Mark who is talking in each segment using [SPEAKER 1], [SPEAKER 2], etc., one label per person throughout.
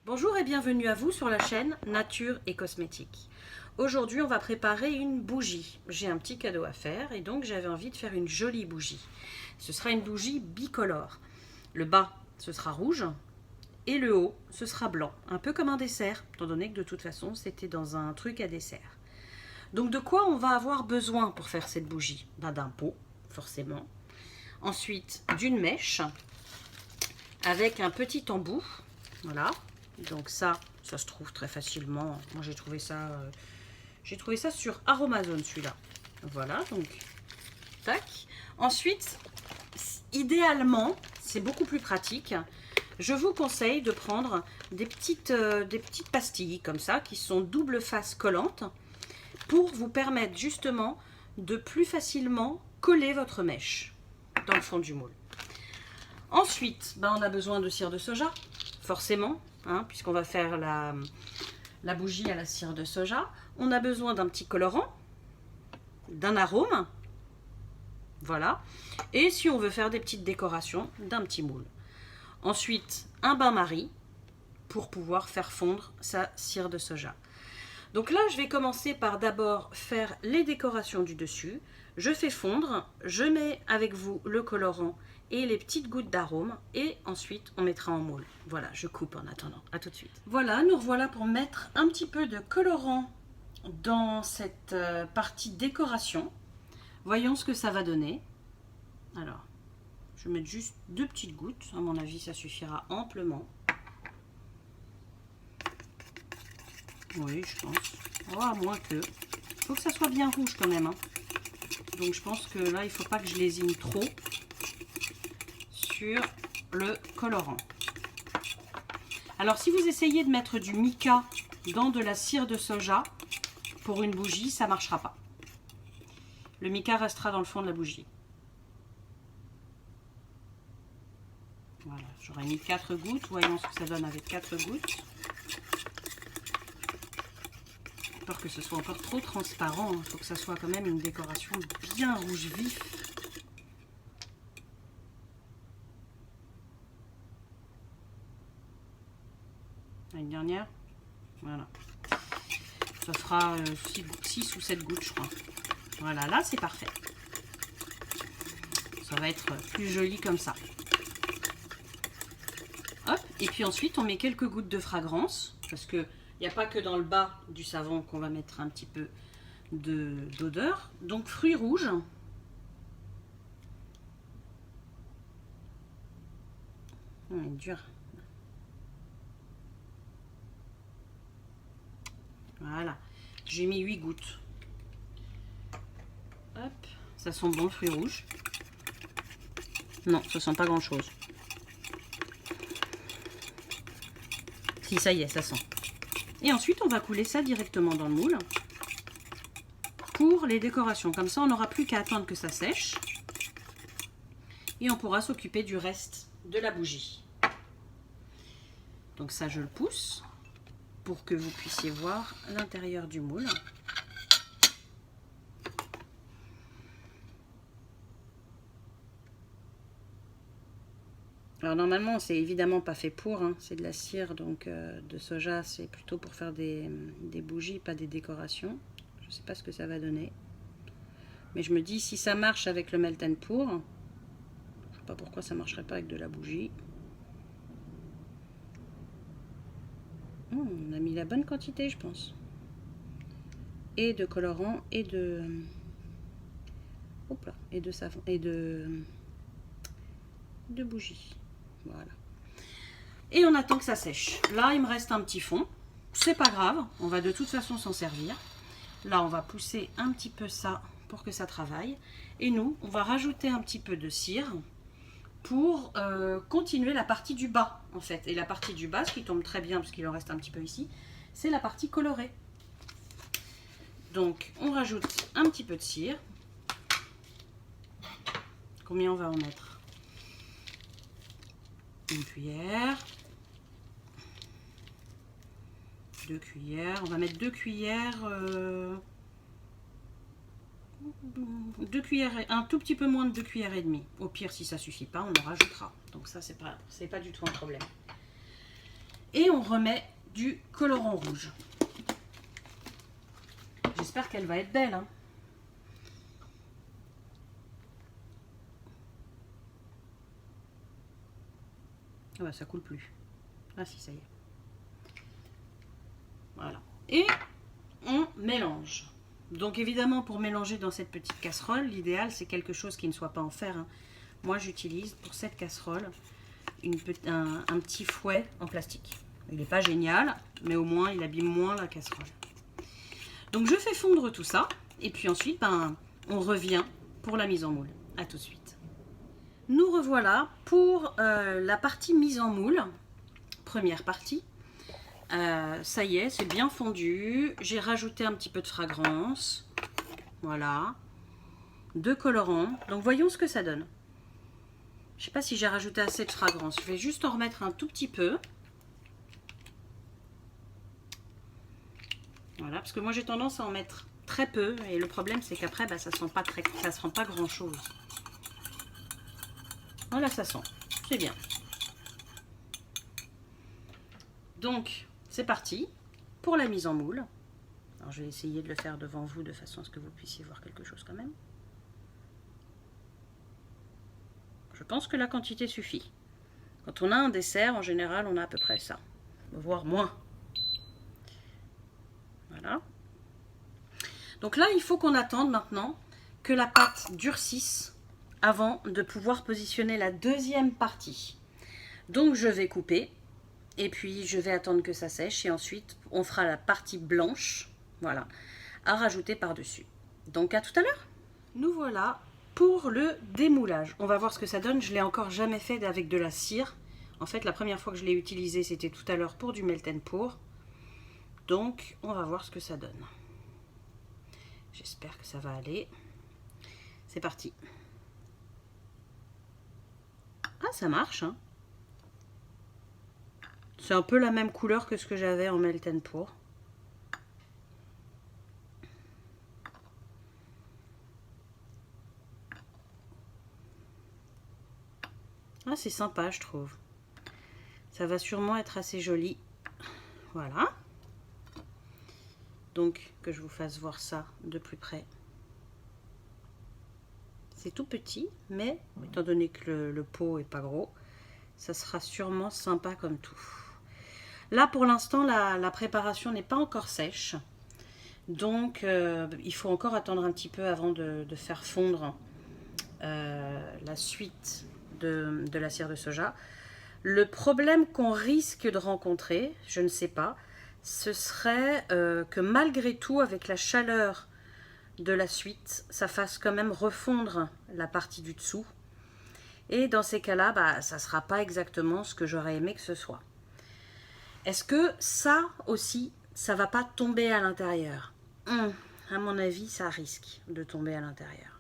[SPEAKER 1] Bonjour et bienvenue à vous sur la chaîne Nature et Cosmétiques. Aujourd'hui, on va préparer une bougie. J'ai un petit cadeau à faire et donc j'avais envie de faire une jolie bougie. Ce sera une bougie bicolore. Le bas, ce sera rouge et le haut, ce sera blanc. Un peu comme un dessert, étant donné que de toute façon, c'était dans un truc à dessert. Donc de quoi on va avoir besoin pour faire cette bougie? D'un pot, forcément. Ensuite, d'une mèche avec un petit embout. Voilà. Donc ça se trouve très facilement. Moi j'ai trouvé ça sur Aromazone celui-là. Voilà, donc tac. Ensuite, idéalement, c'est beaucoup plus pratique. Je vous conseille de prendre des petites pastilles comme ça qui sont double face collante pour vous permettre justement de plus facilement coller votre mèche dans le fond du moule. Ensuite, on a besoin de cire de soja, forcément, hein, puisqu'on va faire la bougie à la cire de soja. On a besoin d'un petit colorant, d'un arôme, voilà. Et si on veut faire des petites décorations, d'un petit moule. Ensuite, un bain-marie pour pouvoir faire fondre sa cire de soja. Donc là, je vais commencer par d'abord faire les décorations du dessus. Je fais fondre, je mets avec vous le colorant et les petites gouttes d'arôme et ensuite on mettra en moule. Voilà, je coupe en attendant. À tout de suite. Voilà, nous revoilà pour mettre un petit peu de colorant dans cette partie décoration. Voyons ce que ça va donner. Alors, je vais mettre juste 2 petites gouttes. À mon avis, ça suffira amplement. Oui, je pense. Oh, à moins que. Il faut que ça soit bien rouge quand même. Hein. Donc je pense que là, il ne faut pas que je lésine trop sur le colorant. Alors si vous essayez de mettre du mica dans de la cire de soja pour une bougie, ça ne marchera pas. Le mica restera dans le fond de la bougie. Voilà, j'aurais mis 4 gouttes. Voyons ce que ça donne avec 4 gouttes. Peur que ce soit encore trop transparent. Il faut que ça soit quand même une décoration bien rouge vif. Une dernière. Voilà. Ça fera 6 ou 7 gouttes, je crois. Voilà, là c'est parfait. Ça va être plus joli comme ça. Hop, et puis ensuite on met quelques gouttes de fragrance, parce que il n'y a pas que dans le bas du savon qu'on va mettre un petit peu d'odeur. Donc fruits rouges. Oh, il est dur. Voilà, j'ai mis 8 gouttes. Hop, ça sent bon le fruit rouge. Non, ça sent pas grand chose. Si, ça y est, ça sent. Et ensuite, on va couler ça directement dans le moule pour les décorations. Comme ça, on n'aura plus qu'à attendre que ça sèche. Et on pourra s'occuper du reste de la bougie. Donc ça, je le pousse pour que vous puissiez voir l'intérieur du moule. Alors normalement, c'est évidemment pas fait pour, hein. C'est de la cire donc de soja, c'est plutôt pour faire des bougies, pas des décorations. Je sais pas ce que ça va donner. Mais je me dis, si ça marche avec le melt and pour, je sais pas pourquoi ça marcherait pas avec de la bougie. On a mis la bonne quantité, je pense. Et de colorant et de... Hop là, et de savon et de bougies. Voilà. Et on attend que ça sèche. Là, il me reste un petit fond. C'est pas grave, on va de toute façon s'en servir. Là, on va pousser un petit peu ça pour que ça travaille. Et nous, on va rajouter un petit peu de cire pour continuer la partie du bas, en fait. Et la partie du bas, ce qui tombe très bien, parce qu'il en reste un petit peu ici, c'est la partie colorée. Donc, on rajoute un petit peu de cire. Combien on va en mettre? Une cuillère, 2 cuillères, on va mettre 2 cuillères, 2 cuillères, un tout petit peu moins de 2 cuillères et demie. Au pire, si ça suffit pas, on en rajoutera. Donc ça, c'est pas du tout un problème. Et on remet du colorant rouge. J'espère qu'elle va être belle, hein. Ah bah, ça coule plus. Ah si, ça y est. Voilà. Et on mélange. Donc évidemment, pour mélanger dans cette petite casserole, l'idéal c'est quelque chose qui ne soit pas en fer, hein. Moi j'utilise pour cette casserole un petit fouet en plastique. Il n'est pas génial, mais au moins il abîme moins la casserole. Donc je fais fondre tout ça, et puis ensuite on revient pour la mise en moule. A tout de suite. Nous revoilà pour la partie mise en moule, première partie. Ça y est, c'est bien fondu. J'ai rajouté un petit peu de fragrance. Voilà. De colorant. Donc voyons ce que ça donne. Je ne sais pas si j'ai rajouté assez de fragrance. Je vais juste en remettre un tout petit peu. Voilà, parce que moi j'ai tendance à en mettre très peu. Et le problème c'est qu'après, ça sent pas grand chose. Voilà, ça sent. C'est bien. Donc, c'est parti pour la mise en moule. Alors, je vais essayer de le faire devant vous de façon à ce que vous puissiez voir quelque chose quand même. Je pense que la quantité suffit. Quand on a un dessert, en général, on a à peu près ça, voire moins. Voilà. Donc là, il faut qu'on attende maintenant que la pâte durcisse avant de pouvoir positionner la deuxième partie. Donc, je vais couper. Et puis, je vais attendre que ça sèche. Et ensuite, on fera la partie blanche, voilà, à rajouter par-dessus. Donc, à tout à l'heure. Nous voilà pour le démoulage. On va voir ce que ça donne. Je ne l'ai encore jamais fait avec de la cire. En fait, la première fois que je l'ai utilisé, c'était tout à l'heure pour du melt and pour. Donc, on va voir ce que ça donne. J'espère que ça va aller. C'est parti. Ah, ça marche, hein. C'est un peu la même couleur que ce que j'avais en melt and pour. Ah, c'est sympa, je trouve. Ça va sûrement être assez joli. Voilà. Donc, que je vous fasse voir ça de plus près. C'est tout petit, mais étant donné que le pot est pas gros, ça sera sûrement sympa comme tout. Là, pour l'instant, la préparation n'est pas encore sèche. Donc, il faut encore attendre un petit peu avant de faire fondre la suite de la cire de soja. Le problème qu'on risque de rencontrer, je ne sais pas, ce serait que malgré tout, avec la chaleur de la suite, ça fasse quand même refondre la partie du dessous. Et dans ces cas-là, ça ne sera pas exactement ce que j'aurais aimé que ce soit. Est-ce que ça aussi, ça va pas tomber à l'intérieur? À mon avis, ça risque de tomber à l'intérieur.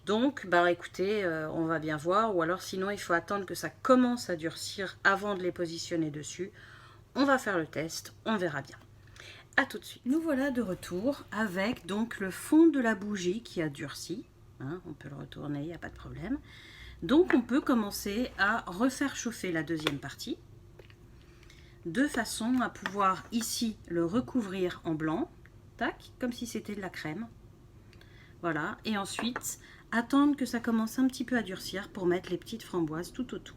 [SPEAKER 1] Donc, écoutez, on va bien voir. Ou alors, sinon, il faut attendre que ça commence à durcir avant de les positionner dessus. On va faire le test, on verra bien. A tout de suite. Nous voilà de retour avec donc le fond de la bougie qui a durci. Hein, on peut le retourner, il n'y a pas de problème. Donc, on peut commencer à refaire chauffer la deuxième partie, de façon à pouvoir ici le recouvrir en blanc, tac, comme si c'était de la crème. Voilà, et ensuite attendre que ça commence un petit peu à durcir pour mettre les petites framboises tout autour.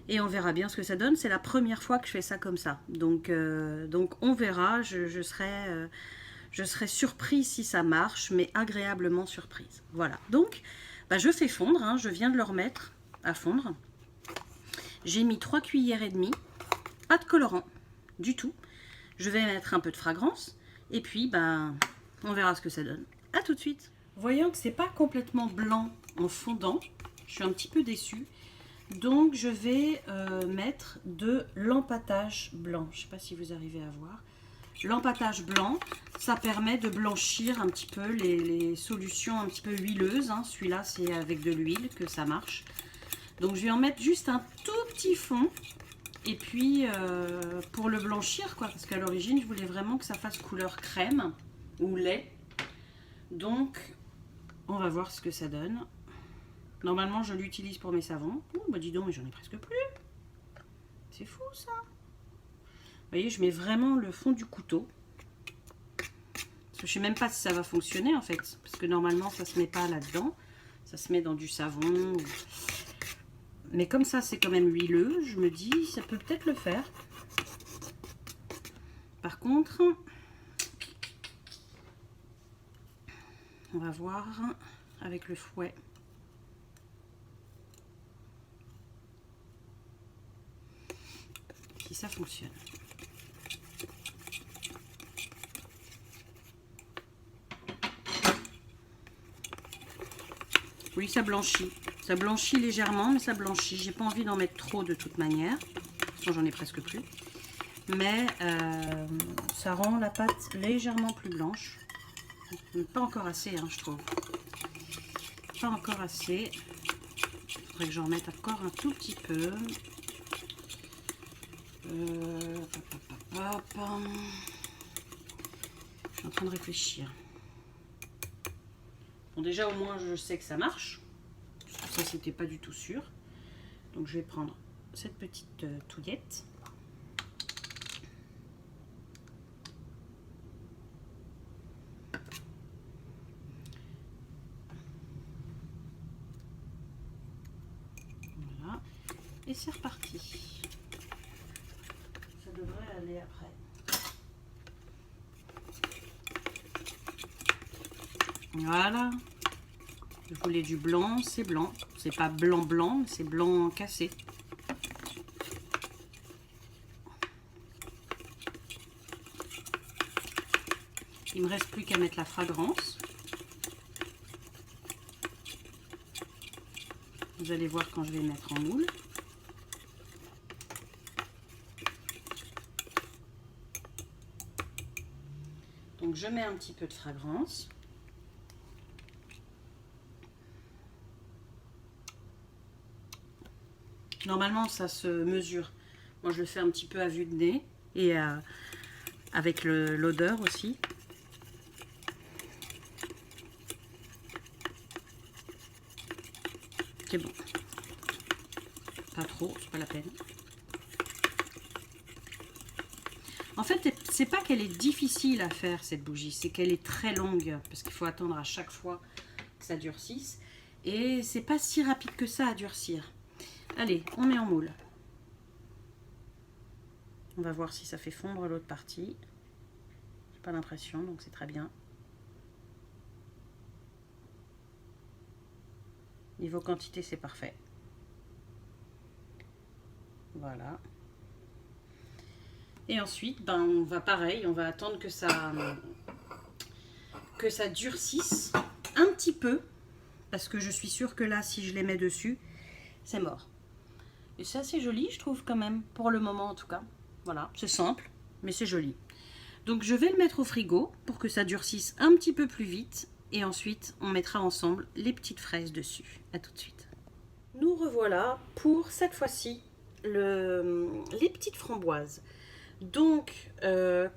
[SPEAKER 1] Et on verra bien ce que ça donne. C'est la première fois que je fais ça comme ça. Donc on verra, je serai surprise si ça marche, mais agréablement surprise. Voilà, donc je fais fondre, hein, je viens de le remettre à fondre. J'ai mis 3 cuillères et demie. Pas de colorant du tout. Je vais mettre un peu de fragrance et puis on verra ce que ça donne. A tout de suite. Voyant que c'est pas complètement blanc en fondant, je suis un petit peu déçue. Donc je vais mettre de l'empâtage blanc. Je ne sais pas si vous arrivez à voir. L'empâtage blanc, ça permet de blanchir un petit peu les solutions un petit peu huileuses. Hein. Celui-là, c'est avec de l'huile que ça marche. Donc je vais en mettre juste un tout petit fond. Et puis, pour le blanchir, parce qu'à l'origine, je voulais vraiment que ça fasse couleur crème ou lait. Donc, on va voir ce que ça donne. Normalement, je l'utilise pour mes savons. Oh, dis donc, mais j'en ai presque plus. C'est fou, ça. voyez, je mets vraiment le fond du couteau. Parce que je ne sais même pas si ça va fonctionner en fait. Parce que normalement, ça ne se met pas là-dedans. Ça se met dans du savon. Mais comme ça, c'est quand même huileux. Je me dis, ça peut peut-être le faire. Par contre, on va voir avec le fouet. Si ça fonctionne. Oui, ça blanchit. Ça blanchit légèrement, mais ça blanchit. J'ai pas envie d'en mettre trop de toute manière. J'en ai presque plus. Mais ça rend la pâte légèrement plus blanche. Pas encore assez, hein, je trouve. Pas encore assez. Il faudrait que j'en mette encore un tout petit peu. Je suis en train de réfléchir. Bon, déjà au moins je sais que ça marche. Ça c'était pas du tout sûr. Donc je vais prendre cette petite touillette. Voilà. Et c'est reparti. Ça devrait aller après. Voilà. Je voulais du blanc, c'est blanc. C'est pas blanc blanc, mais c'est blanc cassé. Il me reste plus qu'à mettre la fragrance. Vous allez voir quand je vais mettre en moule. Donc je mets un petit peu de fragrance. Normalement ça se mesure. Moi je le fais un petit peu à vue de nez et avec l'odeur aussi. C'est bon. Pas trop, c'est pas la peine. En fait, c'est pas qu'elle est difficile à faire cette bougie, c'est qu'elle est très longue parce qu'il faut attendre à chaque fois que ça durcisse. Et c'est pas si rapide que ça à durcir. Allez, on met en moule. On va voir si ça fait fondre l'autre partie. J'ai pas l'impression, donc c'est très bien. Niveau quantité, c'est parfait. Voilà. Et ensuite, ben, on va pareil, on va attendre que ça durcisse un petit peu. Parce que je suis sûre que là, si je les mets dessus, c'est mort. Et c'est assez joli, je trouve quand même, pour le moment en tout cas. Voilà, c'est simple, mais c'est joli. Donc je vais le mettre au frigo pour que ça durcisse un petit peu plus vite. Et ensuite, on mettra ensemble les petites fraises dessus. A tout de suite. Nous revoilà pour cette fois-ci les petites framboises. Donc,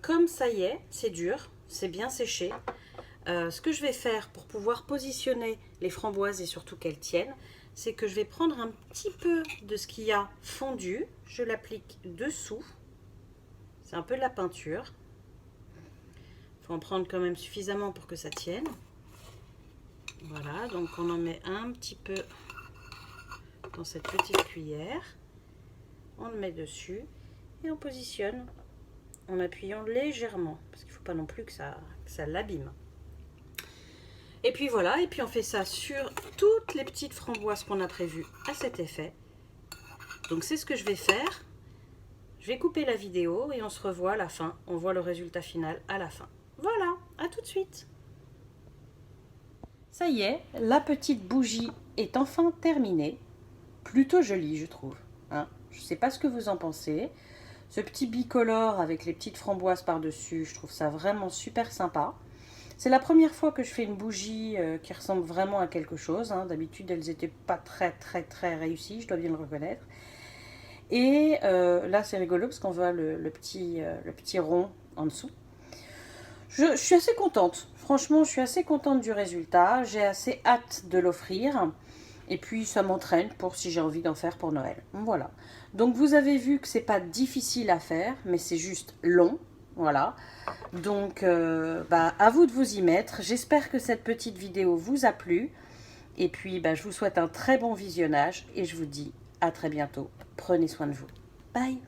[SPEAKER 1] comme ça y est, c'est dur, c'est bien séché. Ce que je vais faire pour pouvoir positionner les framboises et surtout qu'elles tiennent, c'est que je vais prendre un petit peu de ce qui a fondu. Je l'applique dessous. C'est un peu de la peinture. Il faut en prendre quand même suffisamment pour que ça tienne. Voilà, donc on en met un petit peu dans cette petite cuillère. On le met dessus et on positionne en appuyant légèrement parce qu'il ne faut pas non plus que ça l'abîme. Et puis voilà, et puis on fait ça sur toutes les petites framboises qu'on a prévues à cet effet. Donc c'est ce que je vais faire. Je vais couper la vidéo et on se revoit à la fin. On voit le résultat final à la fin. Voilà, à tout de suite. Ça y est, la petite bougie est enfin terminée. Plutôt jolie, je trouve. Hein, je ne sais pas ce que vous en pensez. Ce petit bicolore avec les petites framboises par-dessus, je trouve ça vraiment super sympa. C'est la première fois que je fais une bougie qui ressemble vraiment à quelque chose. Hein. D'habitude, elles n'étaient pas très réussies, je dois bien le reconnaître. Et là, c'est rigolo parce qu'on voit le petit rond en dessous. Je suis assez contente. Franchement, je suis assez contente du résultat. J'ai assez hâte de l'offrir. Et puis ça m'entraîne pour si j'ai envie d'en faire pour Noël. Voilà. Donc vous avez vu que c'est pas difficile à faire, mais c'est juste long. Voilà. Donc à vous de vous y mettre. J'espère que cette petite vidéo vous a plu. Et puis je vous souhaite un très bon visionnage et je vous dis à très bientôt. Prenez soin de vous. Bye.